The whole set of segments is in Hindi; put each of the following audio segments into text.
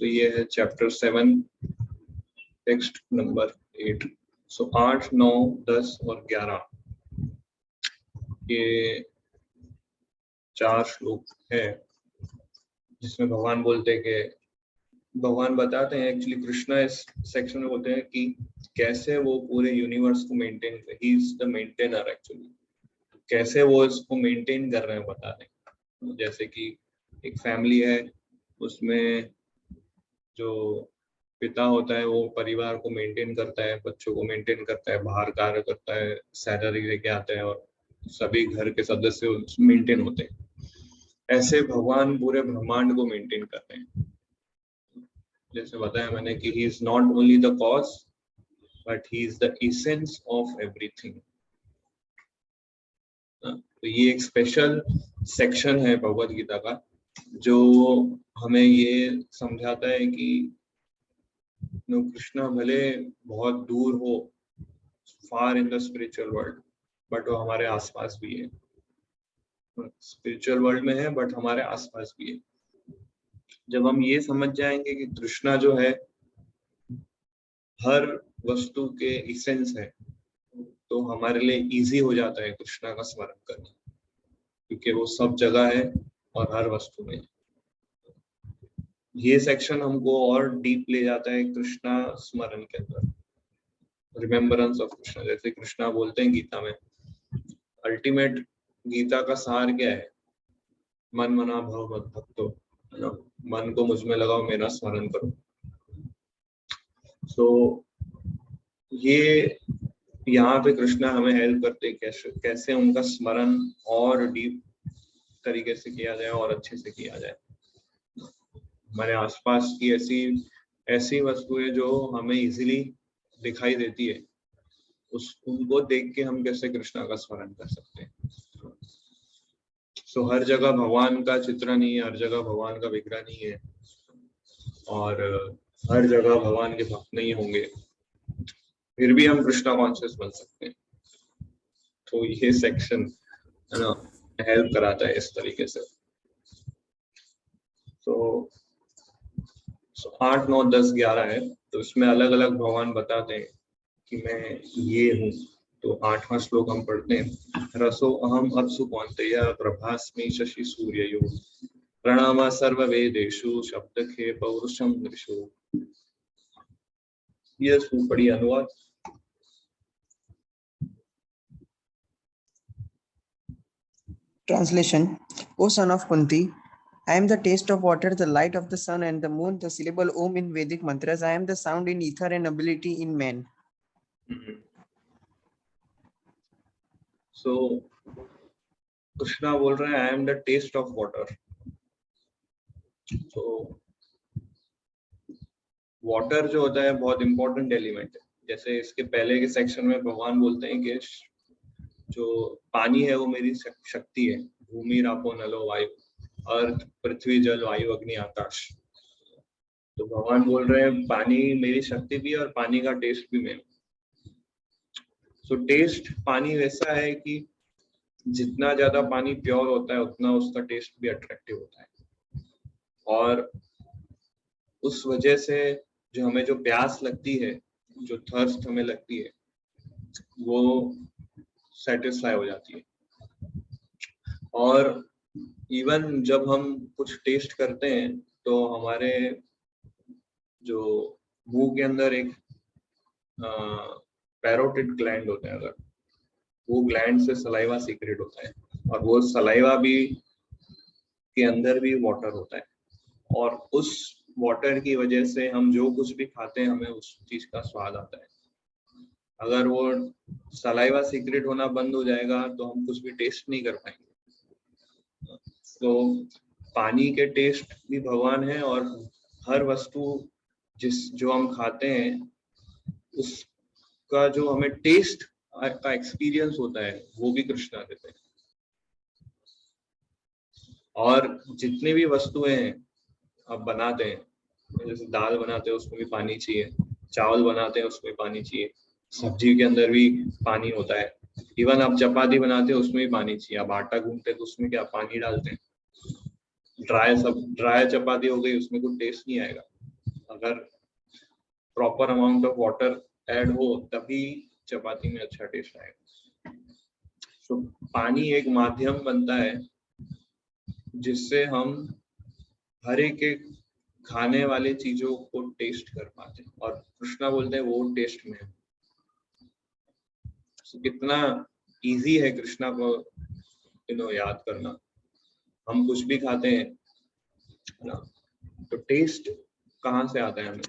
तो ये है चैप्टर 7 टेक्स्ट नंबर 8। सो 8, 9, 10 और 11 ये 4 श्लोक है जिसमें भगवान बोलते हैं कि भगवान बताते हैं, एक्चुअली कृष्णा इस सेक्शन में बोलते हैं कि कैसे वो पूरे यूनिवर्स को maintain, he is the maintainer actually, कैसे वो इसको मेंटेन कर रहे हैं बताते हैं। जैसे कि एक फैमिली है, उसमें जो पिता होता है वो परिवार को मेंटेन करता है, बच्चों को मेंटेन करता है, बाहर कार्य करता है, सैलरी लेके आता है और सभी घर के सदस्य मेंटेन होते हैं। ऐसे भगवान पूरे ब्रह्मांड को मेंटेन कर रहे हैं। जैसे बताया मैंने कि he is not only the cause but he is the essence of everything. तो ये एक स्पेशल सेक्शन है भगवद गीता का जो हमें ये समझाता है कि कृष्णा भले बहुत दूर हो, far in the spiritual world, but वो हमारे आसपास भी है। स्पिरिचुअल वर्ल्ड में है बट हमारे आसपास भी है। जब हम ये समझ जाएंगे कि कृष्णा जो है हर वस्तु के एसेंस है, तो हमारे लिए इजी हो जाता है कृष्णा का स्मरण करना, क्योंकि वो सब जगह है और हर वस्तु में है। ये सेक्शन हमको और डीप ले जाता है कृष्णा स्मरण के अंदर, रिमेम्बरेंस ऑफ कृष्णा। जैसे कृष्णा बोलते हैं गीता में, अल्टीमेट गीता का सार क्या है? मन मना भव मत भक्तो, मन को मुझ में लगाओ, मेरा स्मरण करो। तो ये यहाँ पे कृष्णा हमें हेल्प करते हैं कैसे उनका स्मरण और डीप तरीके से किया जाए और अच्छे से किया जाए। हमारे आसपास की ऐसी वस्तुएं जो हमें इजीली दिखाई देती है, उनको देख के हम कैसे कृष्णा का स्मरण कर सकते हैं। हर जगह भगवान का चित्र नहीं है, हर जगह भगवान का विग्रह नहीं है और हर जगह भगवान के भक्त नहीं होंगे, फिर भी हम कृष्णा कॉन्शियस बन सकते हैं। तो ये सेक्शन है ना हेल्प कराता है इस तरीके से। तो 8, 9, 10, 11 है, तो इसमें अलग अलग भगवान बताते हैं कि मैं ये हूँ। तो 8वां श्लोक हम पढ़ते हैं। रसो अहम अप्सु कौन्तेय प्रभास्मि शशि सूर्ययो प्रणामा सर्व वेदेषु शब्द खे पौरुषम नृषु। ये सुपड़ी अनुवाद। Translation: O son of Kunti, I am the taste of water, the light of the sun and the moon, the syllable Om in Vedic mantras. I am the sound in ether and ability in man. So Krishna बोल रहे हैं I am the taste of water. तो वाटर जो होता है बहुत इंपॉर्टेंट एलिमेंट है। जैसे इसके पहले के सेक्शन में भगवान बोलते हैं कि जो पानी है वो मेरी शक्ति है। भूमि रापो नलो वायु, अर्थ पृथ्वी जल वायु अग्नि आकाश। तो भगवान बोल रहे हैं पानी मेरी शक्ति भी है और पानी का टेस्ट भी मैं। सो टेस्ट पानी वैसा है कि जितना ज्यादा पानी प्योर होता है उतना उसका टेस्ट भी अट्रैक्टिव होता है, और उस वजह से जो हमें जो प्यास लगती है, जो थर्स्ट हमें लगती है, वो सेटिस्फाई हो जाती है। और इवन जब हम कुछ टेस्ट करते हैं तो हमारे जो मुंह के अंदर एक पैरोटिड ग्लैंड होता है, अगर वो ग्लैंड से सलाइवा सीक्रेट होता है, और वो सलाइवा भी के अंदर भी वाटर होता है, और उस वाटर की वजह से हम जो कुछ भी खाते हैं हमें उस चीज का स्वाद आता है। अगर वो सलाइवा सीक्रेट होना बंद हो जाएगा तो हम कुछ भी टेस्ट नहीं कर पाएंगे। तो पानी के टेस्ट भी भगवान है, और हर वस्तु जो हम खाते हैं उसका जो हमें टेस्ट का एक्सपीरियंस होता है वो भी कृष्णा देते हैं। और जितनी भी वस्तुएं हैं आप बनाते हैं, जैसे दाल बनाते हैं उसमें भी पानी चाहिए, चावल बनाते हैं उसमें पानी चाहिए, सब्जी के अंदर भी पानी होता है, इवन आप चपाती बनाते हैं उसमें भी पानी चाहिए। आप आटा गूंथते हैं तो उसमें क्या पानी डालते हैं, ड्राई चपाती हो गई उसमें कोई टेस्ट नहीं आएगा। अगर proper amount of water add हो तभी चपाती में अच्छा टेस्ट आएगा। तो पानी एक माध्यम बनता है जिससे हम हर एक खाने वाले चीजों को टेस्ट कर पाते हैं, और कृष्णा बोलते हैं वो टेस्ट में है। तो कितना इजी है कृष्णा को याद करना। हम कुछ भी खाते हैं ना, तो टेस्ट कहाँ से आता है हमें?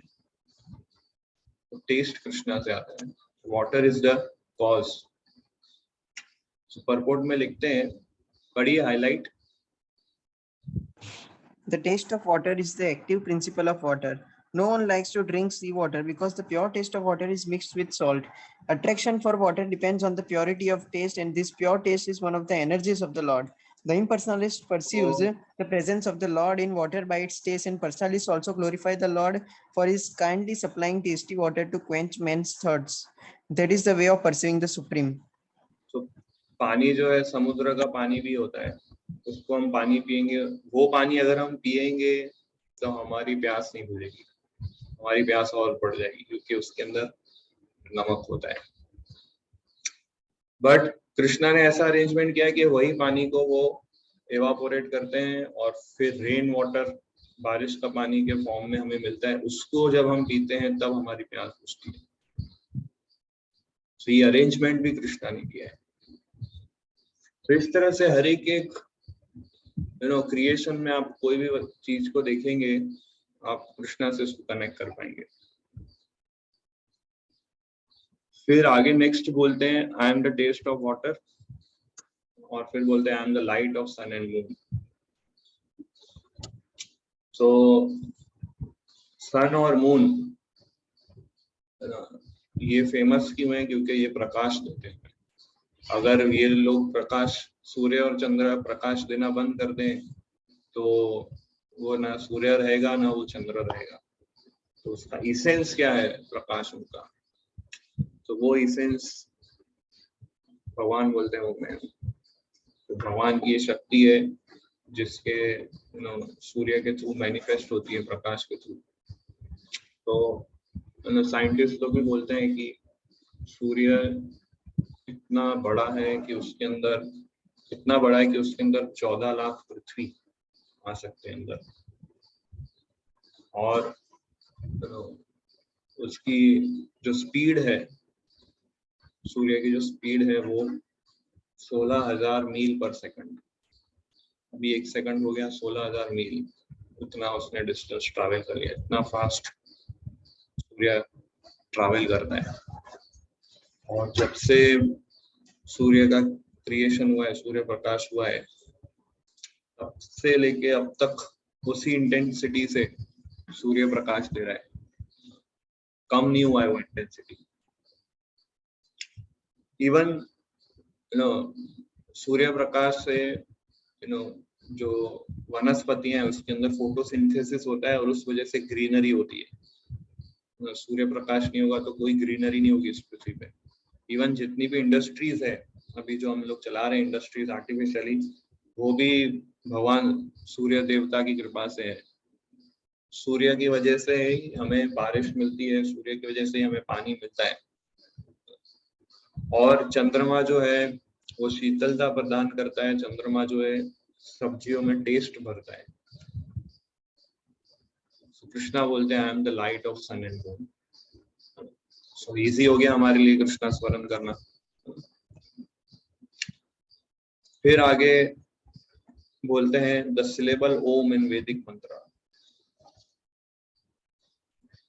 तो टेस्ट कृष्णा से आता है। Water is the cause. Purport में लिखते हैं, पढ़िए highlight. The taste of water is the active principle of water. No one likes to drink seawater because the pure taste of water is mixed with salt. Attraction for water depends on the purity of taste, and this pure taste is one of the energies of the Lord. The impersonalist perceives the presence of the Lord in water by its taste, and personalists also glorify the Lord for his kindly supplying tasty water to quench men's thirsts. That is the way of perceiving the Supreme. So, पानी जो है समुद्र का पानी भी होता है, उसको हम पानी पिएंगे, वो पानी अगर हम पिएंगे तो हमारी प्यास नहीं बुझेगी, हमारी प्यास और बढ़ जाएगी, क्योंकि उसके अंदर नमक होता है। बट कृष्णा ने ऐसा अरेंजमेंट किया कि वही पानी को वो एवापोरेट करते हैं और फिर रेन वाटर, बारिश का पानी के फॉर्म में हमें मिलता है, उसको जब हम पीते हैं तब हमारी प्यास बुझती है। तो ये अरेंजमेंट भी कृष्णा ने किया है। तो इस तरह से हर एक क्रिएशन में आप कोई भी चीज को देखेंगे, आप कृष्णा से उसको कनेक्ट कर पाएंगे। फिर आगे नेक्स्ट बोलते हैं I am the taste of water, और फिर बोलते हैं I am the light of sun and moon. So sun और मून ये फेमस क्यों है? क्योंकि ये प्रकाश देते हैं। अगर ये लोग प्रकाश, सूर्य और चंद्र प्रकाश देना बंद कर दें तो वो ना सूर्य रहेगा ना वो चंद्र रहेगा। तो उसका इसेंस क्या है? प्रकाश उनका। तो वो इसेंस भगवान बोलते हैं वो मैं। तो भगवान की ये शक्ति है जिसके सूर्य के थ्रू मैनिफेस्ट होती है, प्रकाश के थ्रू। तो साइंटिस्ट लोग भी बोलते हैं कि सूर्य इतना बड़ा है कि उसके अंदर, इतना बड़ा है कि उसके अंदर 14 लाख पृथ्वी आ सकते हैं अंदर, और उसकी जो स्पीड है, सूर्य की जो स्पीड है वो 16,000 मील पर सेकंड। अभी 1 सेकंड हो गया 16,000 मील, उतना उसने डिस्टेंस ट्रैवल कर लिया। इतना फास्ट सूर्य ट्रैवल करता है। और जब से सूर्य का क्रिएशन हुआ है, सूर्य प्रकाश हुआ है, तब से लेके अब तक उसी इंटेंसिटी से सूर्य प्रकाश दे रहा है, कम नहीं हुआ है वो इंटेंसिटी। इवन सूर्य प्रकाश से जो वनस्पति है उसके अंदर फोटोसिंथेसिस होता है और उस वजह से ग्रीनरी होती है। सूर्य प्रकाश नहीं होगा तो कोई ग्रीनरी नहीं होगी इस पृथ्वी पे। इवन जितनी भी इंडस्ट्रीज है अभी जो हम लोग चला रहे हैं इंडस्ट्रीज आर्टिफिशियली, वो भी भगवान सूर्य देवता की कृपा से है। सूर्य की वजह से ही हमें बारिश मिलती है, सूर्य की वजह से ही हमें पानी मिलता है। और चंद्रमा जो है वो शीतलता प्रदान करता है, चंद्रमा जो है सब्जियों में टेस्ट भरता है। कृष्णा बोलते हैं I am the light of sun and moon. So easy हो गया हमारे लिए कृष्णा स्मरण करना। फिर आगे बोलते हैं द सिलेबल ओम इन वैदिक मंत्र।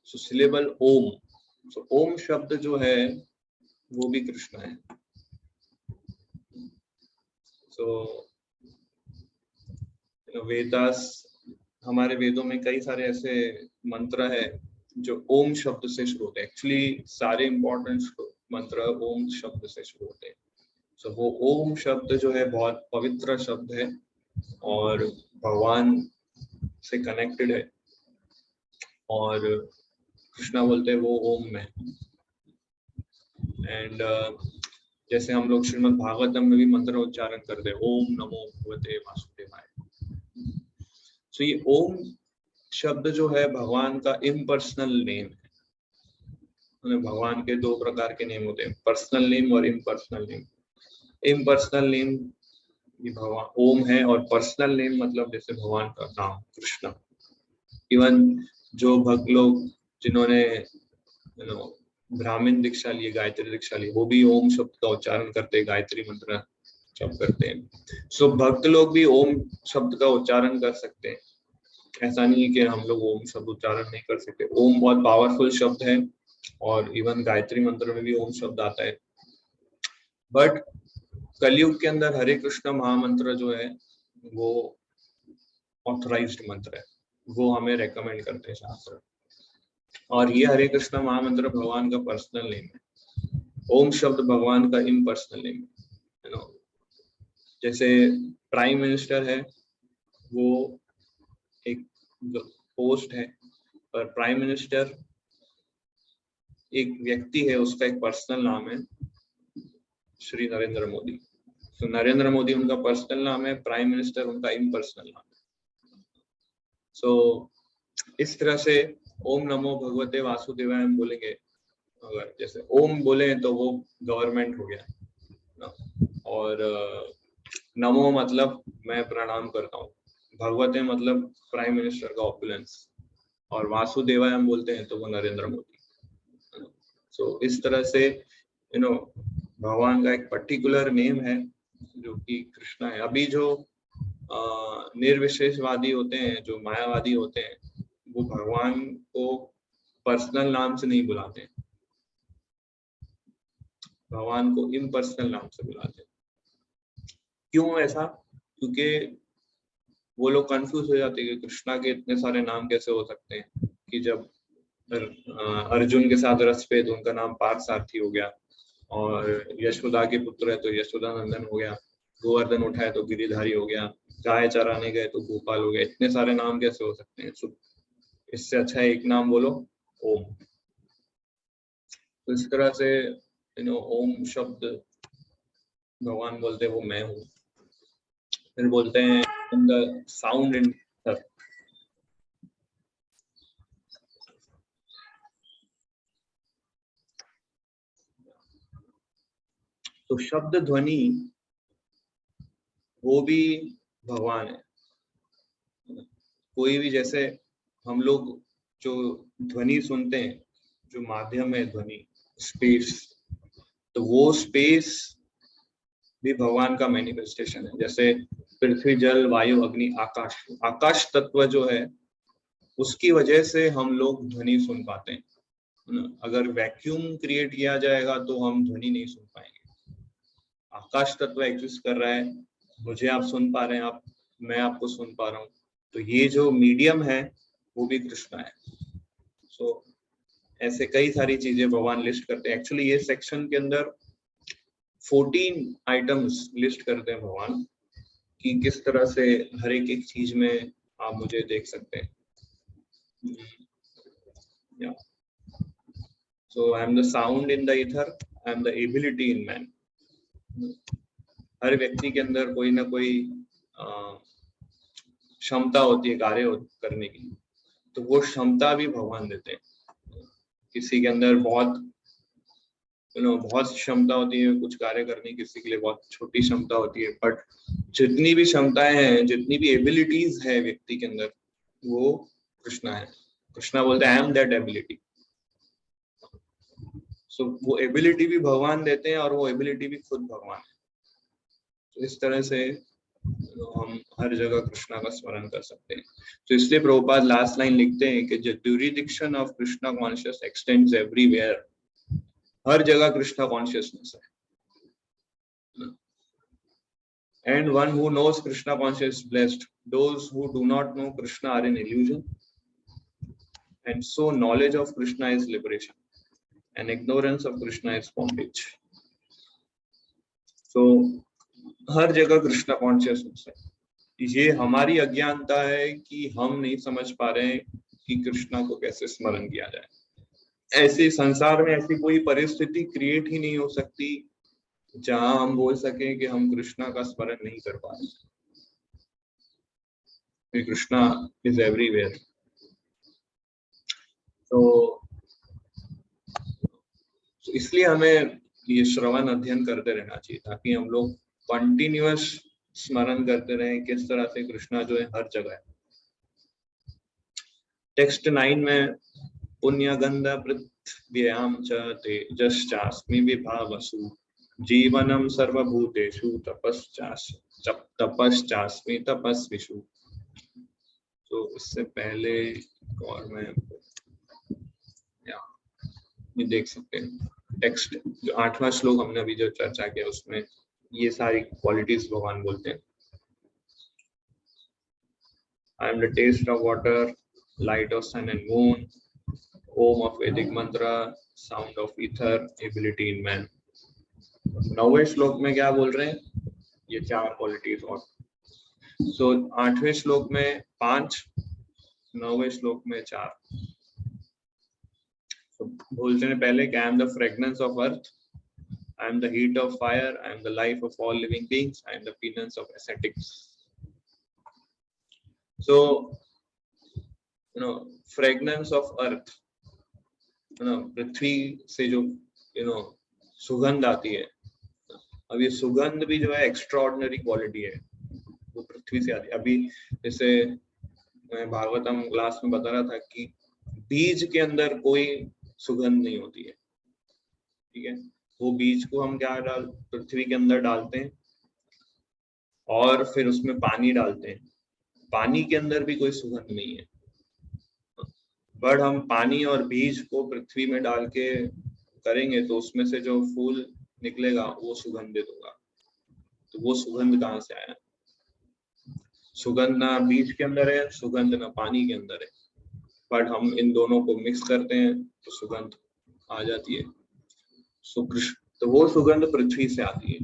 सो सिलेबल ओम, सो ओम शब्द जो है वो भी कृष्णा है। सो वेदास, हमारे वेदों में कई सारे ऐसे मंत्र है जो ओम शब्द से शुरू होते हैं। एक्चुअली सारे इंपॉर्टेंट मंत्र ओम शब्द से शुरू होते हैं। सो वो ओम शब्द जो है बहुत पवित्र शब्द है और भगवान से कनेक्टेड है, और कृष्णा बोलते हैं वो ओम में। एंड जैसे हम लोग श्रीमद् भागवतम में भी मंत्र उच्चारण करते हैं ओम नमो भगवते वासुदेवाय। सो ये ओम शब्द जो है भगवान का इम्पर्सनल नेम है। भगवान के दो प्रकार के नेम होते हैं, पर्सनल नेम और इम्पर्सनल नेम। इम्पर्सनल नेम भगवान ओम है, और पर्सनल नेम मतलब जैसे भगवान का नाम कृष्णा। इवन जो भक्त लोग जिन्होंने ब्राह्मण दीक्षा ली, गायत्री दीक्षा ली, वो भी ओम शब्द का उच्चारण करते हैं, गायत्री मंत्र जप करते हैं। सो भक्त लोग भी ओम शब्द का उच्चारण कर सकते हैं। ऐसा नहीं है कि हम लोग ओम शब्द उच्चारण नहीं कर सकते। ओम बहुत पावरफुल शब्द है, और इवन गायत्री मंत्र में भी ओम शब्द आता है। बट कलयुग के अंदर हरे कृष्ण महामंत्र जो है वो ऑथराइज्ड मंत्र है, वो हमें रेकमेंड करते हैं शास्त्र। और ये हरे कृष्ण महामंत्र भगवान का पर्सनल नेम है। ओम शब्द भगवान का इम्पर्सनल नेम है। जैसे प्राइम मिनिस्टर है, वो एक पोस्ट है, पर प्राइम मिनिस्टर एक व्यक्ति है, उसका एक पर्सनल नाम है श्री नरेंद्र मोदी। तो नरेंद्र मोदी उनका पर्सनल नाम है, प्राइम मिनिस्टर उनका इम्पर्सनल नाम है। सो इस तरह से ओम नमो भगवते वासुदेवाय हम बोलेंगे, अगर जैसे ओम बोले तो वो गवर्नमेंट हो गया ना, और नमो मतलब मैं प्रणाम करता हूँ, भगवते मतलब प्राइम मिनिस्टर का ऑपुलेंस, और वासुदेवाय हम बोलते हैं तो वो नरेंद्र मोदी। सो इस तरह से भगवान का एक पर्टिकुलर नेम है जो कि कृष्णा है। अभी जो निर्विशेषवादी होते हैं, जो मायावादी होते हैं, वो भगवान को पर्सनल नाम से नहीं बुलाते हैं, भगवान को इम्पर्सनल नाम से बुलाते हैं। क्यों ऐसा? क्योंकि वो लोग कंफ्यूज हो जाते हैं कि कृष्णा के इतने सारे नाम कैसे हो सकते हैं, कि जब अर्जुन के साथ रस पे तो उनका नाम पार्थ सारथी हो गया, और यशोदा के पुत्र है तो यशोदा नंदन हो गया, गोवर्धन उठाए तो गिरिधारी हो गया, गाय चराने गए तो गोपाल हो गया। इतने सारे नाम कैसे हो सकते हैं? इससे अच्छा है एक नाम बोलो, ओम। तो इस तरह से ओम शब्द भगवान बोलते हैं वो मैं हूँ। फिर बोलते हैं द साउंड इन तो शब्द ध्वनि वो भी भगवान है। कोई भी, जैसे हम लोग जो ध्वनि सुनते हैं, जो माध्यम है ध्वनि, स्पेस, तो वो स्पेस भी भगवान का मैनिफेस्टेशन है। जैसे पृथ्वी, जल, वायु, अग्नि, आकाश, आकाश तत्व जो है उसकी वजह से हम लोग ध्वनि सुन पाते हैं। अगर वैक्यूम क्रिएट किया जाएगा तो हम ध्वनि नहीं सुन पाएंगे। आकाश तत्व एग्जिस्ट कर रहा है, मुझे आप सुन पा रहे हैं, आप, मैं आपको सुन पा रहा हूँ, तो ये जो मीडियम है वो भी कृष्णा है। सो ऐसे कई सारी चीजें भगवान लिस्ट करते हैं। एक्चुअली ये सेक्शन के अंदर 14 आइटम्स लिस्ट करते हैं भगवान, कि किस तरह से हर एक चीज में आप मुझे देख सकते हैं। So I am the sound in the ether, I am the ability in man. हर व्यक्ति के अंदर कोई ना कोई क्षमता होती है कार्य करने की, तो वो क्षमता भी भगवान देते हैं। किसी के अंदर बहुत क्षमता होती है कुछ कार्य करने की, किसी के लिए बहुत छोटी क्षमता होती है, बट जितनी भी क्षमताएं हैं, जितनी भी एबिलिटीज है व्यक्ति के अंदर, वो कृष्णा है। कृष्णा बोलते हैं आई एम दैट एबिलिटी। सो वो एबिलिटी भी भगवान देते हैं, और वो एबिलिटी भी खुद भगवान है। तो इस तरह से हम हर जगह कृष्णा का स्मरण कर सकते हैं। तो इसलिए प्रभुपाद लास्ट लाइन लिखते हैं कि the jurisdiction of Krishna conscious extends everywhere. हर जगह कृष्णा कॉन्शियसनेस है। And one who knows Krishna consciousness is blessed. Those who do not know Krishna are in illusion. And so knowledge of Krishna is liberation, and ignorance of Krishna is bondage. So हर जगह कृष्णा कॉन्शियसनेस है। ये हमारी अज्ञानता है कि हम नहीं समझ पा रहे हैं कि कृष्णा को कैसे स्मरण किया जाए। ऐसे संसार में ऐसी कोई परिस्थिति क्रिएट ही नहीं हो सकती जहां हम बोल सकें कि हम कृष्णा का स्मरण नहीं कर पा रहे। Krishna is everywhere. तो इसलिए हमें ये श्रवण अध्ययन करते रहना चाहिए ताकि हम लोग कंटिन्यूअस स्मरण करते रहें किस तरह से कृष्णा जो है हर जगह है। टेक्स्ट 9 में पुण्य गंध पृथ्व्याम च तेजश्चास्मि विभावसु जीवनम सर्वभूतेषु तपश्चास्मि तपस्विषु। तो इससे पहले और मैं ये देख सकते हैं टेक्स्ट जो 8वां श्लोक हमने अभी जो चर्चा किया उसमें ये सारी क्वालिटीज भगवान बोलते हैं। I am the taste of water, light of sun and moon, Om of Vedic mantra, sound of ether, ability in man। 9वें श्लोक में क्या बोल रहे हैं? ये 4 क्वालिटीज और। सो 8वें श्लोक में 5, 9वें श्लोक में 4। बोलते हैं पहले कि I am the fragrance of earth, I am the heat of fire, I am the life of all living beings, I am the penance of ascetics। So, fragrance of earth, पृथ्वी से जो सुगंध आती है। अब ये सुगंध भी जो है एक्स्ट्राऑर्डिनरी क्वालिटी है, वो पृथ्वी से आती है। अभी जैसे मैं भागवतम क्लास में बता रहा था कि बीज के अंदर कोई सुगंध नहीं होती है, ठीक है। वो बीज को हम क्या पृथ्वी के अंदर डालते हैं और फिर उसमें पानी डालते हैं। पानी के अंदर भी कोई सुगंध नहीं है, बट हम पानी और बीज को पृथ्वी में डाल के करेंगे तो उसमें से जो फूल निकलेगा वो सुगंधित होगा। तो वो सुगंध कहाँ से आया? सुगंध ना बीज के अंदर है, सुगंध ना पानी के अंदर है, बट हम इन दोनों को मिक्स करते हैं तो सुगंध आ जाती है। तो वो सुगंध पृथ्वी से आती है।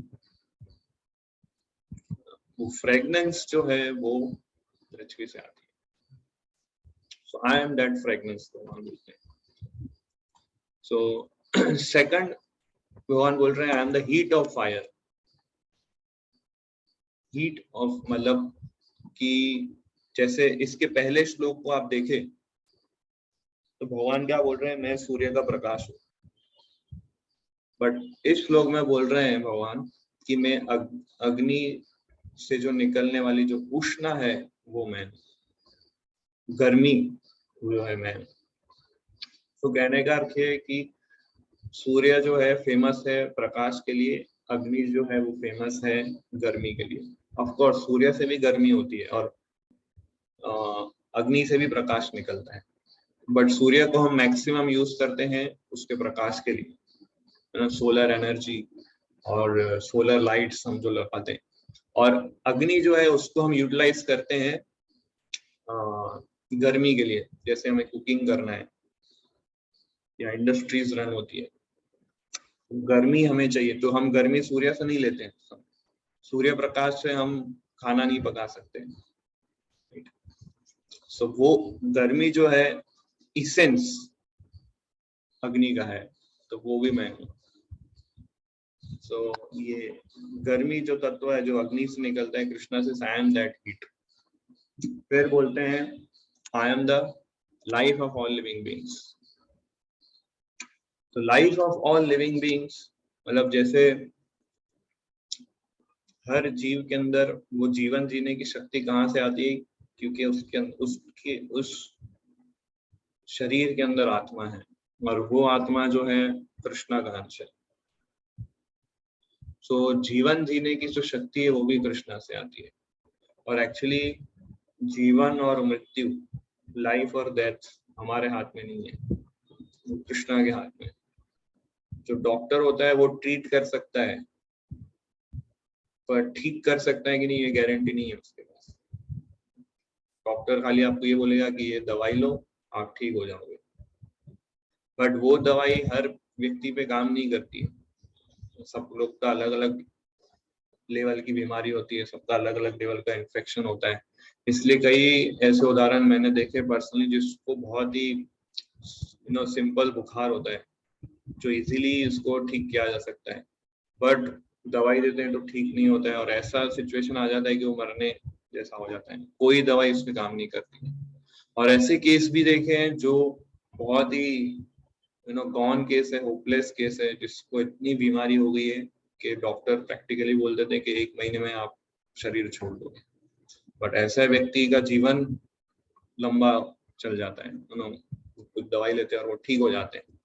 वो फ्रेगनेंस जो है वो पृथ्वी से आती है। So I am that fragrance, भगवान बोलते हैं। So second भगवान बोल रहे हैं I am the heat of fire। heat of मतलब कि जैसे इसके पहले श्लोक को आप देखें तो भगवान क्या बोल रहे हैं? मैं सूर्य का प्रकाश हूँ। बट इस श्लोक में बोल रहे हैं भगवान कि मैं अग्नि से जो निकलने वाली जो उष्णा है वो मैं, गर्मी जो है मैं। तो कहने का अर्थ है कि सूर्य जो है फेमस है प्रकाश के लिए, अग्नि जो है वो फेमस है गर्मी के लिए। ऑफ कोर्स सूर्य से भी गर्मी होती है और अग्नि से भी प्रकाश निकलता है, बट सूर्य को हम मैक्सिमम यूज करते हैं उसके प्रकाश के लिए, सोलर एनर्जी और सोलर लाइट्स हम जो लगाते हैं। और अग्नि जो है उसको हम यूटिलाइज करते हैं गर्मी के लिए, जैसे हमें कुकिंग करना है या इंडस्ट्रीज रन होती है, गर्मी हमें चाहिए तो हम गर्मी सूर्य से नहीं लेते हैं। सूर्य प्रकाश से हम खाना नहीं पका सकते। सो वो गर्मी जो है इसेंस अग्नि का है, तो वो भी मैं हूँ। सो ये गर्मी जो तत्व है जो अग्नि से निकलता है कृष्णा से, आई एम दैट हीट। फिर बोलते हैं I am the life of all living beings. तो life of all living beings मतलब जैसे हर जीव के अंदर वो जीवन जीने की शक्ति कहाँ से आती है? क्योंकि उसके उस शरीर के अंदर आत्मा है और वो आत्मा जो है कृष्णा का अंश है। सो जीवन जीने की जो शक्ति है वो भी कृष्णा से आती है। और एक्चुअली जीवन और मृत्यु, लाइफ और डेथ हमारे हाथ में नहीं है, वो कृष्णा के हाथ में। जो डॉक्टर होता है वो ट्रीट कर सकता है, पर ठीक कर सकता है कि नहीं ये गारंटी नहीं है उसके पास। डॉक्टर खाली आपको ये बोलेगा कि ये दवाई लो आप ठीक हो जाओगे, बट वो दवाई हर व्यक्ति पे काम नहीं करती है। सब लोग का अलग अलग लेवल की बीमारी होती है, सबका अलग अलग लेवल का इन्फेक्शन होता है। इसलिए कई ऐसे उदाहरण मैंने देखे पर्सनली जिसको बहुत ही सिंपल बुखार होता है जो इजीली इसको ठीक किया जा सकता है, बट दवाई देते हैं तो ठीक नहीं होता है और ऐसा सिचुएशन आ जाता है कि वो मरने जैसा हो जाता है। कोई दवाई इसमें काम नहीं करती है। और ऐसे केस भी देखे हैं जो बहुत ही गॉन केस है, होपलेस केस है, जिसको इतनी बीमारी हो गई है कि डॉक्टर प्रैक्टिकली बोल देते हैं कि 1 महीने में आप शरीर छोड़ दोगे। बट ऐसा व्यक्ति का जीवन लंबा चल जाता है, कुछ दवाई लेते हैं और वो ठीक हो जाते हैं।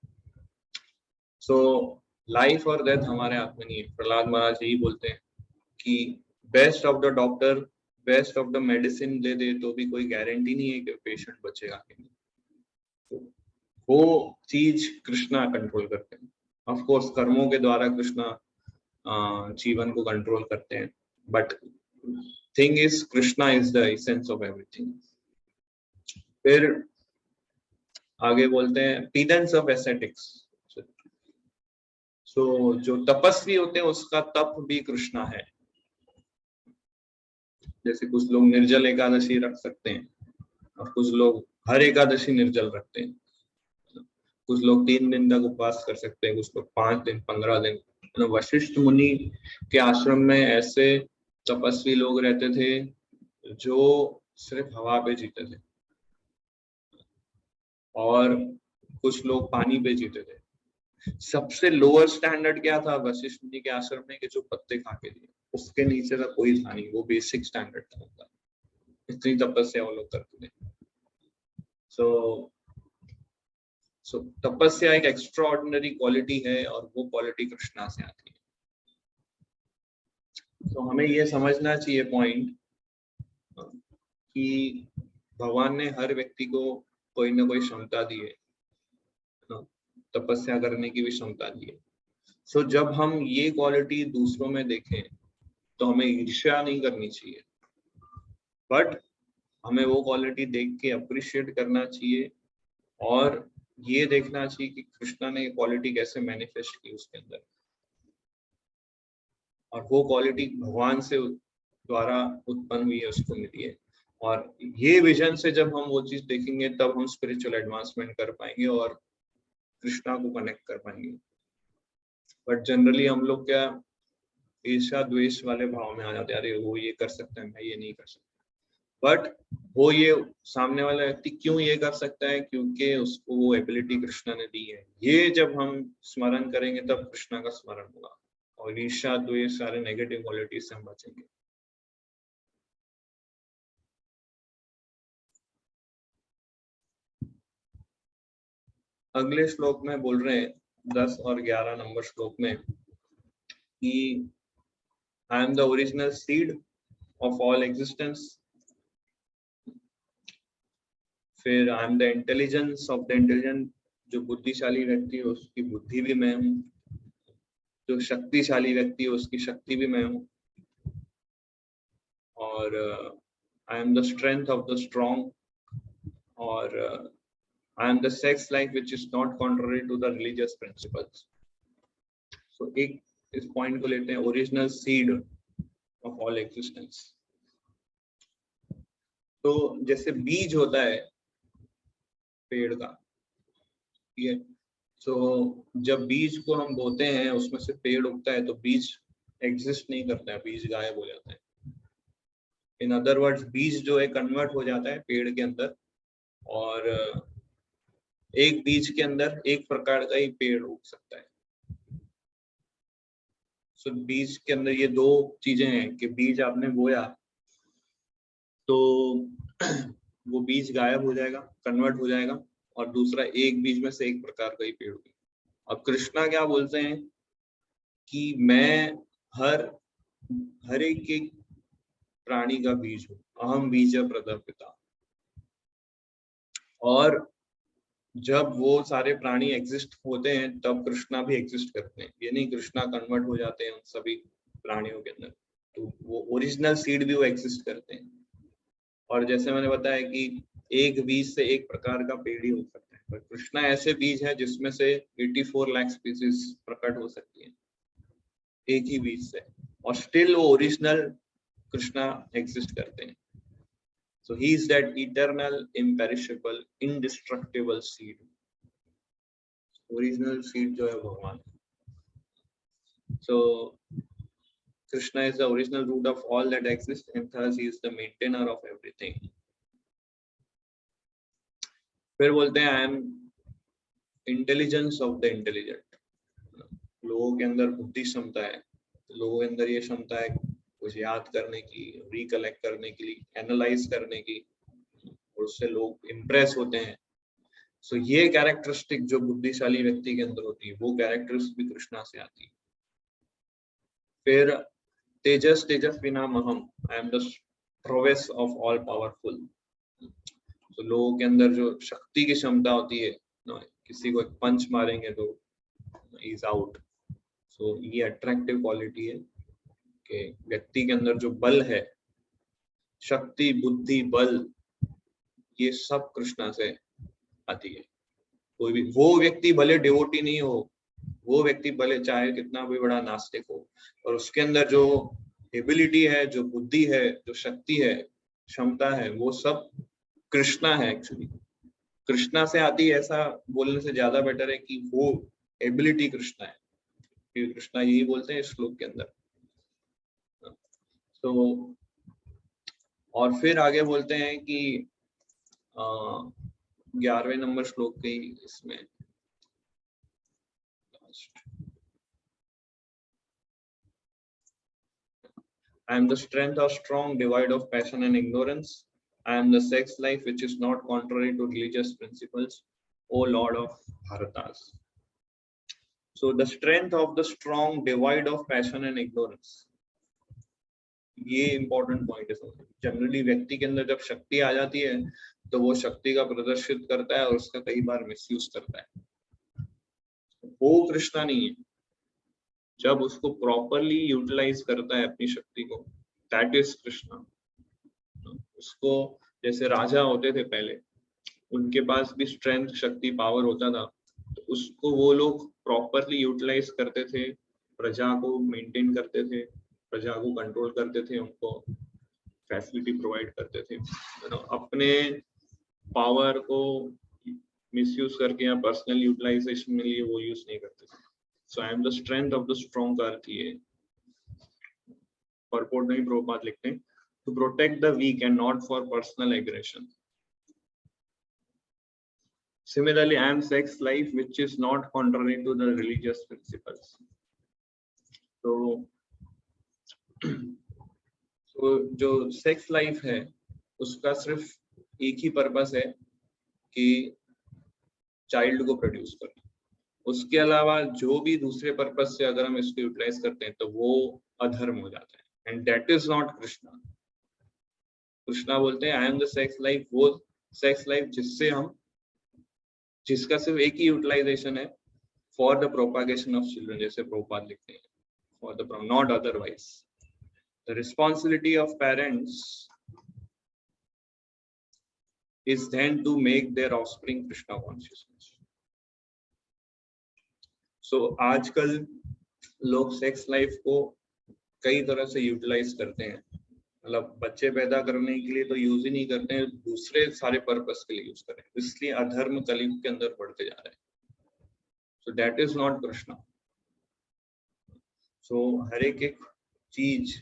सो लाइफ और डेथ हमारे हाथ में नहीं है। प्रहलाद महाराज यही बोलते हैं कि best of the doctor, best of the medicine दे दे तो भी कोई गारंटी नहीं है कि पेशेंट बचेगा कि नहीं। तो वो चीज कृष्णा कंट्रोल करते हैं। ऑफ कोर्स कर्मों के द्वारा कृष्णा जीवन को कंट्रोल करते हैं, but thing is Krishna is the essence of everything. फिर आगे बोलते हैं पीडेंस ऑफ एस्थेटिक्स। सो जो तपस्वी होते हैं उसका तप भी कृष्णा है। जैसे कुछ लोग निर्जल एकादशी रख सकते हैं और कुछ लोग हर एकादशी निर्जल रखते हैं, कुछ लोग 3 दिन तक उपवास कर सकते हैं, कुछ लोग 5 दिन 15 दिन। वशिष्ठ मुनि के आश्रम में ऐसे तपस्वी लोग रहते थे जो सिर्फ हवा पे जीते थे, और कुछ लोग पानी पे जीते थे। सबसे लोअर स्टैंडर्ड क्या था वशिष्ठ मुनि के आश्रम में, कि जो पत्ते खा के दिए, उसके नीचे का कोई था नहीं, वो बेसिक स्टैंडर्ड था। इतनी तपस्या वो लोग करते थे। सो तपस्या एक एक्स्ट्रा ऑर्डिनरी क्वालिटी है, और वो क्वालिटी कृष्णा से आती है। तो हमें ये समझना चाहिए पॉइंट कि भगवान ने हर व्यक्ति को कोई ना कोई क्षमता दी है, तपस्या करने की भी क्षमता दी है। सो जब हम ये क्वालिटी दूसरों में देखें तो हमें ईर्ष्या नहीं करनी चाहिए, बट हमें वो क्वालिटी देख के अप्रिशिएट करना चाहिए, और ये देखना चाहिए कि कृष्णा ने क्वालिटी कैसे मैनिफेस्ट की उसके अंदर, और वो क्वालिटी भगवान से द्वारा उत्पन्न हुई है, उसको मिली है। और ये विजन से जब हम वो चीज देखेंगे तब हम स्पिरिचुअल एडवांसमेंट कर पाएंगे और कृष्णा को कनेक्ट कर पाएंगे। बट जनरली हम लोग क्या ईर्ष्या द्वेष वाले भाव में आ जाते हैं, अरे वो ये कर सकता है, मैं ये नहीं कर सकता। बट वो ये सामने वाला व्यक्ति क्यों ये कर सकता है, क्योंकि उसको वो एबिलिटी कृष्णा ने दी है। ये जब हम स्मरण करेंगे तब कृष्णा का स्मरण होगा, और ईर्ष्या द्वेष सारे नेगेटिव क्वालिटी से हम बचेंगे। अगले श्लोक में बोल रहे हैं 10 और 11 नंबर श्लोक में कि I am the original seed of all existence. फिर I am the intelligence of the intelligent, जो बुद्धिशाली व्यक्ति है उसकी बुद्धि भी मैं हूँ, जो शक्तिशाली व्यक्ति है उसकी शक्ति भी मैं हूँ, और I am the strength of the strong, और I am the sex life which is not contrary to the religious principles. So एक इस पॉइंट को लेते हैं, original seed of all existence. तो जैसे बीज होता है पेड़ का, ठीक है, तो जब बीज को हम बोते हैं उसमें से पेड़ उगता है, तो बीज एग्जिस्ट नहीं करता है, बीज गायब हो जाता है। इन अदर वर्ड्स बीज जो है कन्वर्ट हो जाता है पेड़ के अंदर, और एक बीज के अंदर एक प्रकार का ही पेड़ उग सकता है। सो बीज के अंदर ये 2 चीजें हैं कि बीज आपने बोया तो वो बीज गायब हो जाएगा, कन्वर्ट हो जाएगा, और दूसरा एक बीज में से एक प्रकार का ही पेड़ होगा। अब कृष्णा क्या बोलते हैं कि मैं हर एक प्राणी का बीज हूँ, अहम बीज प्रदपिता। और जब वो सारे प्राणी एग्जिस्ट होते हैं तब कृष्णा भी एग्जिस्ट करते हैं। ये नहीं कृष्णा कन्वर्ट हो जाते हैं उन सभी प्राणियों के अंदर, तो वो ओरिजिनल सीड भी वो एग्जिस्ट करते हैं। और जैसे मैंने बताया कि एक बीज से एक प्रकार का पेड़ ही हो सकता है, पर कृष्णा ऐसे बीज है जिसमें से 84 लाख स्पीसीज प्रकट हो सकती है एक ही बीज से, और स्टिल वो ओरिजिनल कृष्णा एग्जिस्ट करते हैं। So he is that eternal, imperishable, indestructible seed. Original seed जो है भगवान। So Krishna is the original root of all that exists, and thus he is the maintainer of everything. फिर बोलते हैं I am intelligence of the intelligent. लोगों के अंदर बुद्धि क्षमता है, लोगों के अंदर ये क्षमता है कुछ याद करने की, रिकलेक्ट करने के लिए, एनालाइज करने की, और उससे लोग इम्प्रेस होते हैं। सो ये कैरेक्टरिस्टिक जो बुद्धिशाली व्यक्ति के अंदर होती है, वो कैरेक्टरिस्टिक भी कृष्णा से आती है। फिर तेजस तेजस्विनामहम, I am the prowess of all powerful. तो लोगों के अंदर जो शक्ति की क्षमता होती है, किसी को एक पंच मारेंगे तो इज आउट। सो ये अट्रैक्टिव क्वालिटी है कि व्यक्ति के अंदर जो बल है, शक्ति, बुद्धि, बल, ये सब कृष्णा से आती है। कोई भी वो व्यक्ति भले डिवोटी नहीं हो, वो व्यक्ति भले चाहे कितना भी बड़ा नास्तिक हो, और उसके अंदर जो एबिलिटी है, जो बुद्धि है, जो शक्ति है, क्षमता है, वो सब कृष्णा है। एक्चुअली कृष्णा से आती है, ऐसा बोलने से ज्यादा बेटर है कि वो एबिलिटी कृष्णा है, क्योंकि कृष्णा यही बोलते हैं इस श्लोक के अंदर। तो और फिर आगे बोलते हैं कि 11वें नंबर श्लोक के इसमें I am the strength or strong, devoid of passion and ignorance. I am the sex life which is not contrary to religious principles, O Lord of Bharatas. So the strength of the strong, devoid of passion and ignorance. ये important point है। जनरली व्यक्ति के अंदर जब शक्ति आ जाती है तो वो शक्ति का प्रदर्शित करता है और उसका कई बार मिसयूज करता है। वो कृष्णा नहीं है। जब उसको प्रॉपरली यूटिलाइज करता है अपनी शक्ति को, दैट इज कृष्णा। उसको जैसे राजा होते थे पहले, उनके पास भी स्ट्रेंथ, शक्ति, पावर होता था, तो उसको वो लोग प्रॉपरली यूटिलाइज करते थे, प्रजा को मेंटेन करते थे, प्रजा को कंट्रोल करते थे, उनको फैसिलिटी प्रोवाइड करते थे। अपने पावर को मिसयूज करके या पर्सनल यूटिलाइजेशन के लिए वो यूज नहीं करते थे। So I am the strength of the strong का अर्थ ये परपोर्ट में प्रभुपाद लिखते हैं, to protect the weak and not for personal aggression. Similarly, I am sex life which is not contrary to the religious principles. So जो सेक्स लाइफ है उसका सिर्फ एक ही पर्पस है कि चाइल्ड को प्रोड्यूस करना। उसके अलावा जो भी दूसरे पर्पस से अगर हम इसको यूटिलाइज करते हैं तो वो अधर्म हो जाता है, and that is not Krishna. Krishna बोलते हैं I am the sex life, वो सेक्स लाइफ जिससे हम, जिसका सिर्फ एक ही यूटिलाइजेशन है, for the propagation of children, जैसे प्रभुपाद लिखते हैं, for the not otherwise. The responsibility of parents is then to make their offspring Krishna consciousness. So आजकल लोग सेक्स लाइफ को कई तरह से यूटिलाइज करते हैं, मतलब बच्चे पैदा करने के लिए तो यूज ही नहीं करते हैं, दूसरे सारे पर्पस के लिए यूज करें, इसलिए अधर्म कलयुग के अंदर बढ़ते जा रहे हैं। So that is not Krishna. So हर एक चीज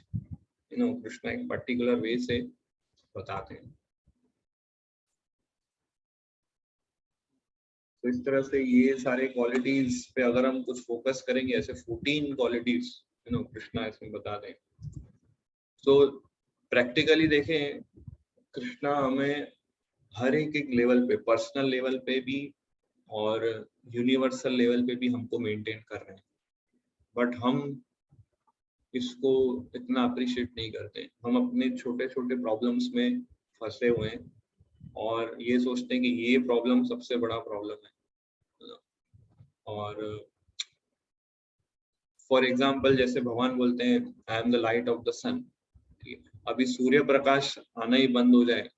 कृष्णा एक पर्टिकुलर वे से बताते हैं। तो इस तरह से ये सारे क्वालिटीज पे अगर हम कुछ फोकस करेंगे, ऐसे 14 क्वालिटीज कृष्णा इसमें बता दें, तो प्रैक्टिकली देखें कृष्णा हमें हर एक लेवल पे, पर्सनल लेवल पे भी और यूनिवर्सल लेवल पे भी हमको मेंटेन कर रहे हैं, बट हम इसको इतना अप्रिशिएट नहीं करते। हम अपने छोटे छोटे प्रॉब्लम्स में फंसे हुए हैं और ये सोचते हैं कि ये प्रॉब्लम सबसे बड़ा प्रॉब्लम है। और फॉर एग्जाम्पल जैसे भगवान बोलते हैं I am the light of the sun, अभी सूर्य प्रकाश आना ही बंद हो जाए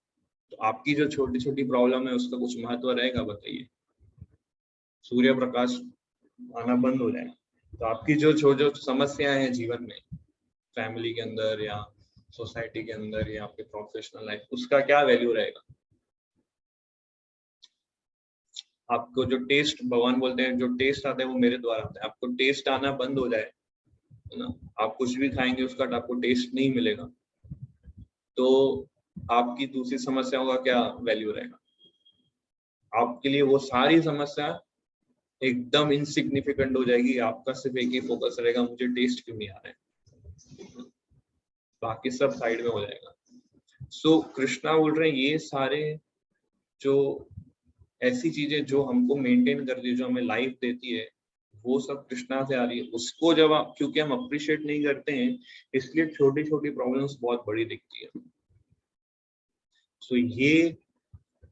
तो आपकी जो छोटी छोटी प्रॉब्लम है उसका कुछ महत्व रहेगा? बताइए। सूर्य प्रकाश आना बंद हो जाए तो आपकी जो समस्याएं हैं जीवन में, फैमिली के अंदर या सोसाइटी के अंदर या आपके प्रोफेशनल लाइफ, उसका क्या वैल्यू रहेगा? आपको जो टेस्ट, भगवान बोलते हैं जो टेस्ट आता है वो मेरे द्वारा आता है, आपको टेस्ट आना बंद हो जाए ना, आप कुछ भी खाएंगे उसका आपको टेस्ट नहीं मिलेगा, तो आपकी दूसरी समस्याओं का क्या वैल्यू रहेगा? आपके लिए वो सारी समस्या एकदम इनसिग्निफिकेंट हो जाएगी, आपका सिर्फ एक ही फोकस रहेगा, मुझे टेस्ट क्यों नहीं आ रहा है, बाकी सब साइड में हो जाएगा। सो कृष्णा बोल रहे हैं ये सारे जो ऐसी चीजें जो हमको मेंटेन करती है, जो हमें लाइफ देती है, वो सब कृष्णा से आ रही है। उसको जब आप, क्योंकि हम अप्रिशिएट नहीं करते हैं, इसलिए छोटी छोटी प्रॉब्लम्स बहुत बड़ी दिखती है। सो ये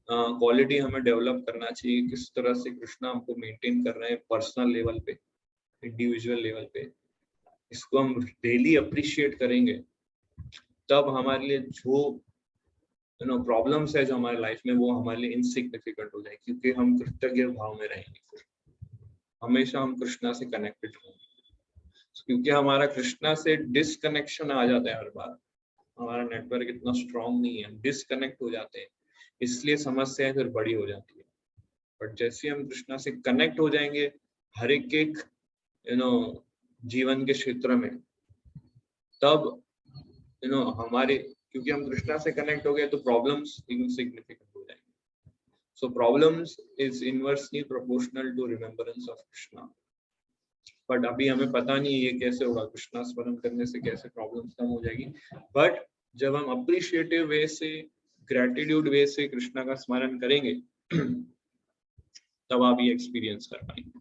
क्वालिटी हमें डेवलप करना चाहिए, किस तरह से कृष्णा हमको मेंटेन कर रहे हैं पर्सनल लेवल पे, इंडिविजुअल लेवल पे। इसको हम डेली अप्रिशिएट करेंगे, तब हमारे लिए जो प्रॉब्लम्स है जो हमारे लाइफ में, वो हमारे लिए इनसिग्निफिकेंट हो जाए, क्योंकि हम कृतज्ञ भाव में रहेंगे। फिर हमेशा हम कृष्णा से कनेक्टेड होंगे, क्योंकि हमारा कृष्णा से डिसकनेक्शन आ जाता है हर बार, हमारा नेटवर्क इतना स्ट्रांग नहीं है, डिसकनेक्ट हो जाते हैं, इसलिए समस्याएं फिर बड़ी हो जाती है। बट जैसे हम कृष्णा से कनेक्ट हो जाएंगे हर एक जीवन के क्षेत्र में, तब हमारे, क्योंकि हम कृष्णा से कनेक्ट हो गए तो प्रॉब्लम्स इनसिग्निफिकेंट हो जाएंगे। So problems is inversely proportional to remembrance of Krishna. But अभी हमें पता नहीं ये कैसे होगा, कृष्णा स्मरण करने से कैसे प्रॉब्लम्स कम हो जाएगी। बट जब हम अप्रिशिएटिव वे से, ग्रेटिट्यूड वे से कृष्णा का स्मरण करेंगे, तब आप ये एक्सपीरियंस कर पाएंगे।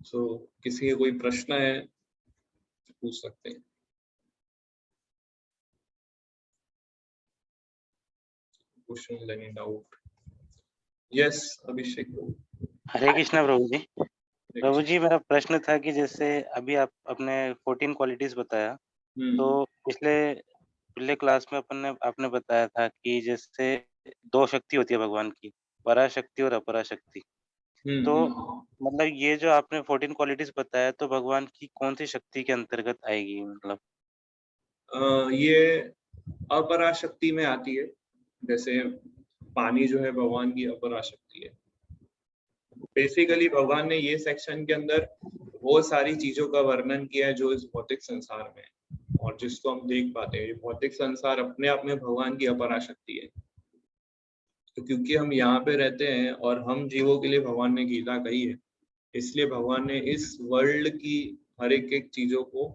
सो किसी का कोई प्रश्न है पूछ सकते हैं। Question, any doubt? यस अभिषेक। हरे कृष्णा प्रभु जी। प्रभु जी मेरा प्रश्न था कि जैसे अभी आप अपने 14 क्वालिटीज बताया, तो पिछले क्लास में आपने बताया था कि जैसे 2 शक्ति होती है भगवान की, पराशक्ति और अपराशक्ति। तो मतलब ये जो आपने 14 क्वालिटीज बताया, तो भगवान की कौन सी शक्ति के अंतर्गत आएगी? मतलब ये अपराशक्ति में आती है। जैसे पानी जो है भगवान की अपराशक्ति है। बेसिकली भगवान ने ये सेक्शन के अंदर वो सारी चीजों का वर्णन किया है जो इस भौतिक संसार में है और जिसको हम देख पाते हैं। ये भौतिक संसार अपने आप में भगवान की अपराशक्ति है। तो क्योंकि हम यहाँ पे रहते हैं और हम जीवों के लिए भगवान ने गीता कही है, इसलिए भगवान ने इस वर्ल्ड की हर एक चीजों को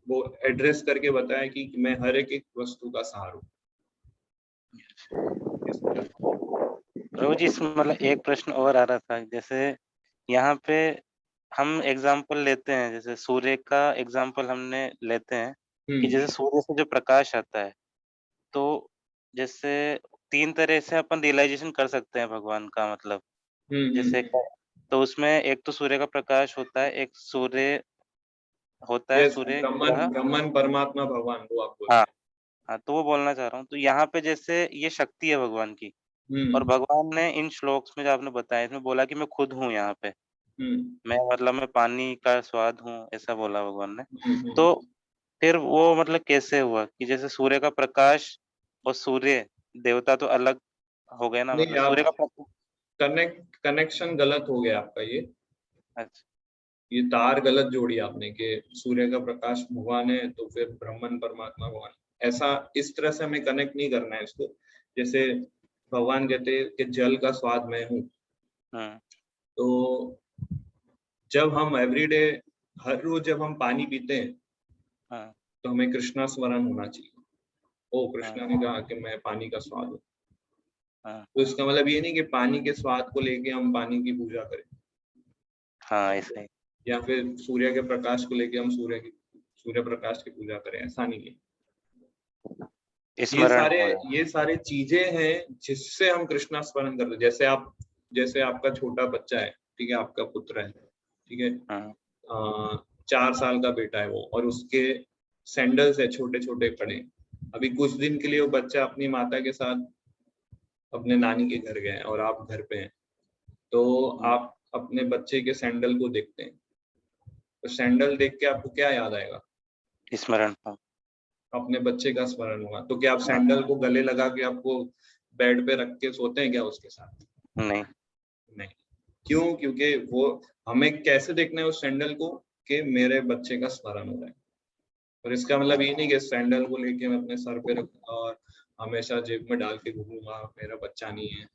वो एड्रेस करके बताया कि मैं हर एक वस्तु का सार हूँ। प्रभु जी इसमें मतलब एक प्रश्न और आ रहा था, जैसे यहाँ पे हम एग्जाम्पल लेते हैं, जैसे सूर्य का एग्जाम्पल हमने लेते हैं कि जैसे सूर्य से जो प्रकाश आता है, तो जैसे 3 तरह से अपन रियलाइजेशन कर सकते हैं भगवान का, मतलब जैसे तो उसमें एक तो सूर्य का प्रकाश होता है, एक सूर्य होता है, सूर्य ब्रह्मन परमात्मा भगवान को आप बोलते हैं। हाँ, तो वो बोलना चाह रहा हूँ। तो यहाँ पे जैसे ये शक्ति है भगवान की, और भगवान ने इन श्लोक्स में जो आपने बताया, इसमें बोला कि मैं खुद हूँ यहाँ पे, मैं मतलब मैं पानी का स्वाद हूँ, ऐसा बोला भगवान ने। तो फिर वो मतलब कैसे हुआ कि जैसे सूर्य का प्रकाश और सूर्य देवता तो अलग हो गए ना, मतलब सूर्य का कनेक्शन गलत हो गया आपका। ये अच्छा, ये तार गलत जोड़ी आपने कि सूर्य का प्रकाश भगवान है तो फिर ब्रह्मन परमात्मा भगवान, ऐसा इस तरह से हमें कनेक्ट नहीं करना है इसको। जैसे भगवान कहते हैं कि जल का स्वाद मैं हूँ, तो जब हम एवरीडे हर रोज जब हम पानी पीते हैं, तो हमें कृष्णा स्मरण होना चाहिए। ओ कृष्णा ने कहा कि मैं पानी का स्वाद हूँ। तो इसका मतलब ये नहीं कि पानी के स्वाद को लेके हम पानी की पूजा करें, ऐसे या फिर सूर्य के प्रकाश को लेके हम सूर्य प्रकाश की पूजा करें, ऐसा नहीं है। ये सारे चीजें हैं जिससे हम कृष्णा स्मरण करते हैं। जैसे आपका छोटा बच्चा है, ठीक है, आपका पुत्र है, ठीक है, 4 साल का बेटा है वो, और उसके सैंडल्स है छोटे छोटे पड़े। अभी कुछ दिन के लिए वो बच्चा अपनी माता के साथ अपने नानी के घर गए और आप घर पे हैं, तो आप अपने बच्चे के सैंडल को देखते हैं, तो सैंडल देख के आपको क्या याद आएगा? स्मरण, अपने बच्चे का स्मरण होगा। तो क्या आप सैंडल को गले लगा के आपको बेड पे रख के सोते हैं क्या उसके साथ? नहीं। क्यों? क्योंकि वो हमें कैसे देखना है उस सैंडल को कि मेरे बच्चे का स्मरण हो रहा है। और इसका मतलब ये नहीं कि सैंडल को लेके मैं अपने सर पे रखूंगा और हमेशा जेब में डाल के घूमूंगा, मेरा बच्चा नहीं है।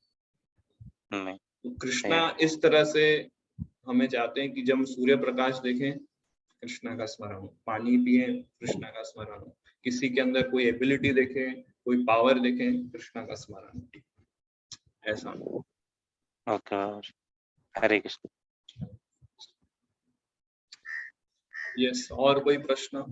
नहीं। तो कृष्णा इस तरह से हमें चाहते हैं कि जब हम सूर्य प्रकाश देखें कृष्णा का स्मरण हो, पानी पिए कृष्णा का स्मरण हो, किसी के अंदर कोई एबिलिटी देखें, कोई पावर देखें, कृष्णा का स्मरण हो, ऐसा। ओके, हरे कृष्ण। यस, और कोई प्रश्न?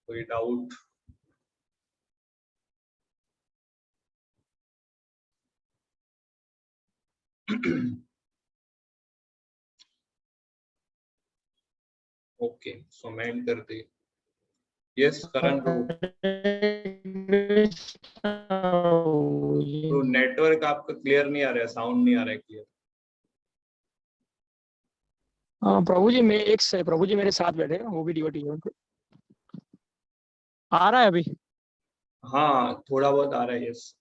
कोई डाउट? ओके, सो मैं एंड कर दी। यस करण ब्रो। तो नेटवर्क आपका क्लियर नहीं आ रहा है, साउंड नहीं आ रहा है क्लियर। प्रभु जी मैं एक से प्रभु जी मेरे साथ बैठे हैं, वो भी डिवोटी है, उनको आ रहा है अभी। हाँ थोड़ा बहुत आ रहा है। यस।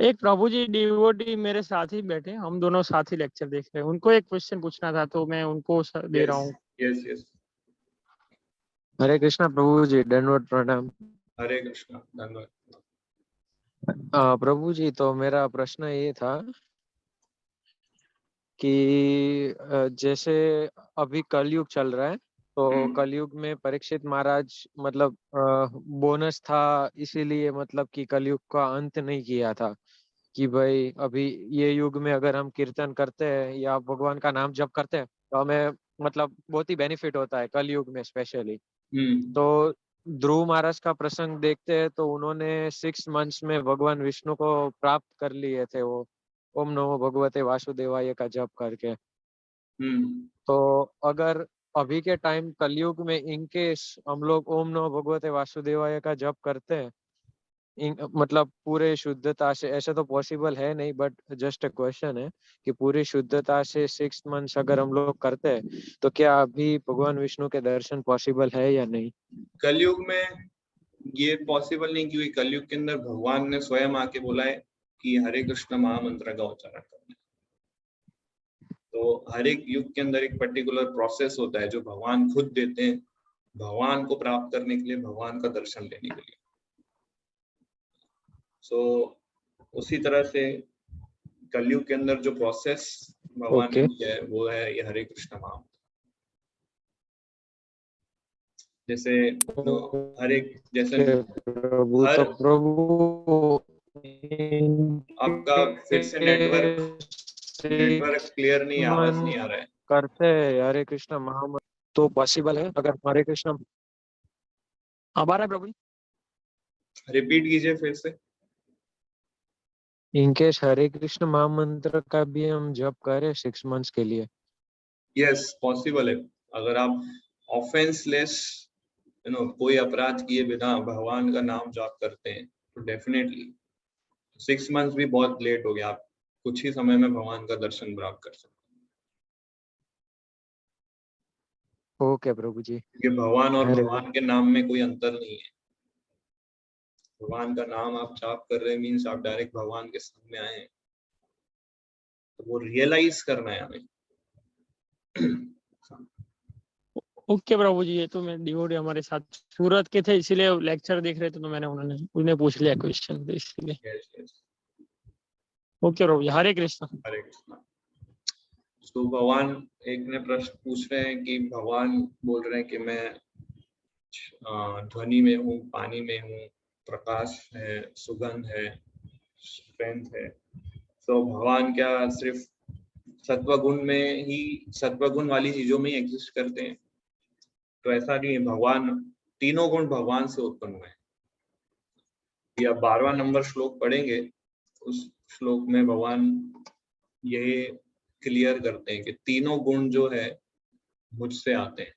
एक प्रभु जी डिवोटी मेरे साथ ही बैठे हैं, हम दोनों साथ ही लेक्चर देख रहे हैं। उनको एक क्वेश्चन पूछना था तो मैं उनको दे रहा हूँ। Yes yes. हरे कृष्णा प्रभु जी, दंडवत प्रणाम। हरे कृष्णा, धन्यवाद। प्रभु जी, तो मेरा प्रश्न ये था कि जैसे अभी कलयुग चल रहा है, तो कलयुग में परीक्षित महाराज मतलब बोनस था, इसीलिए मतलब कि कलयुग का अंत नहीं किया था कि भाई अभी ये युग में अगर हम कीर्तन करते हैं या भगवान का नाम जप करते हैं तो हमें मतलब बहुत ही बेनिफिट होता है कलयुग में स्पेशली। तो ध्रुव महाराज का प्रसंग देखते हैं तो उन्होंने 6 मंथ्स में भगवान विष्णु को प्राप्त कर लिए थे, वो ओम नमो भगवते वासुदेवाय का जप करके। तो अगर अभी के टाइम कलयुग में इनकेस हम लोग ओम नमो भगवते वासुदेवाय का जप करते हैं मतलब पूरे शुद्धता से, ऐसे तो पॉसिबल है नहीं बट जस्ट अ क्वेश्चन है कि पूरी शुद्धता से 6 मंथ्स अगर हम लोग करते हैं तो क्या अभी भगवान विष्णु के दर्शन पॉसिबल है या नहीं? कलयुग में ये पॉसिबल नहीं, क्योंकि कलयुग के अंदर भगवान ने स्वयं आके बोला है कि हरे कृष्ण महामंत्र का उच्चारण करना है। तो हर एक युग के अंदर एक पर्टिकुलर प्रोसेस होता है जो भगवान खुद देते हैं भगवान को प्राप्त करने के लिए, भगवान का दर्शन लेने के लिए। सो उसी तरह से कलयुग के अंदर जो प्रोसेस भगवान ने दिया है वो है ये हरे कृष्ण महामंत्र। जैसे हर एक जैसे हर आपका फिर से नेटवर्क क्लियर नहीं, आवाज नहीं आ रहा है। करते हरे कृष्ण महामंत्र तो पॉसिबल है अगर हरे कृष्ण। अब आ रहा है प्रभु जी? रिपीट कीजिए फिर से। इनकेस हरे कृष्ण महामंत्र का भी हम जप करें 6 मंथ्स के लिए। यस पॉसिबल है। अगर आप ऑफेंसलेस कोई अपराध किए बिना भगवान का नाम जाप करते हैं तो डेफिनेटली 6 मंथ्स भी बहुत लेट हो गया, आप कुछ ही समय में भगवान का दर्शन प्राप्त कर सकते हैं। ओके प्रभु जी। क्योंकि भगवान और भगवान के नाम में कोई अंतर नहीं है। भगवान का नाम आप जाप कर रहे हैं मीन्स आप डायरेक्ट भगवान के सामने आए हैं, तो वो रियलाइज करना है हमें। ओके प्रभु जी, ये तो मैं डिवोटी हमारे साथ सूरत के थे इसीलिए लेक्चर देख रहे थे तो मैंने उन्हें पूछ लिया क्वेश्चन तो इसलिए। ओके प्रभु जी, हरे कृष्ण। हरे कृष्ण। तो भगवान एक ने प्रश्न पूछ रहे हैं कि भगवान बोल रहे हैं कि मैं ध्वनि में हूँ, पानी में हूँ, प्रकाश है, सुगंध है, स्ट्रेंथ है। तो भगवान क्या सिर्फ सत्वगुण में ही, सत्वगुण वाली चीजों में ही एग्जिस्ट करते हैं? तो ऐसा नहीं है, भगवान तीनों गुण भगवान से उत्पन्न हुए हैं। या 12वां नंबर श्लोक पढ़ेंगे, उस श्लोक में भगवान ये क्लियर करते हैं कि तीनों गुण जो है मुझसे आते हैं,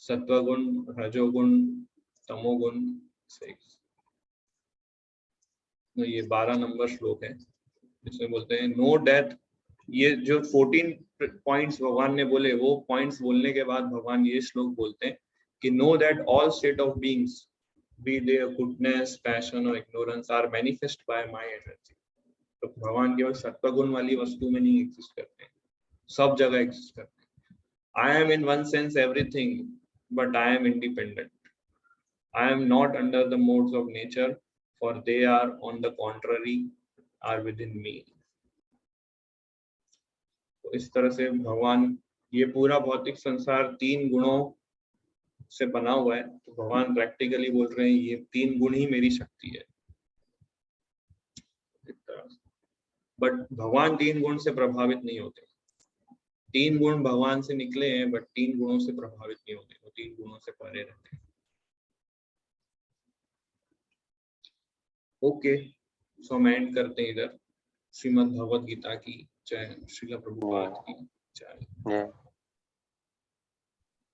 सत्वगुण, रजोगुण, तमोगुण से। तो ये 12 नंबर श्लोक है, इसमें बोलते हैं नो डेथ। ये जो 14 पॉइंट्स भगवान ने बोले, वो पॉइंट्स बोलने के बाद भगवान ये श्लोक बोलते हैं कि know that all state of beings be they goodness, passion or ignorance are manifest by my energy. तो भगवान केवल सत्वगुण वाली वस्तु में नहीं एग्जिस्ट करते हैं, सब जगह एग्जिस्ट करते हैं. I am in one sense everything, but I am independent. I am not under the modes of nature, for they are on the contrary are within me. तो इस तरह से भगवान, ये पूरा भौतिक संसार 3 गुणों से बना हुआ है. तो भगवान प्रैक्टिकली बोल रहे हैं ये 3 गुण ही मेरी शक्ति है. बट भगवान 3 गुण से प्रभावित नहीं होते. 3 गुण भगवान से निकले हैं, बट 3 गुणों से प्रभावित नहीं होते. वो 3 गुणों से परे रहते हैं. ओके, सो हम एंड करते हैं इधर. श्रीमद् भगवद गीता की जय. श्रील प्रभुपाद की जय.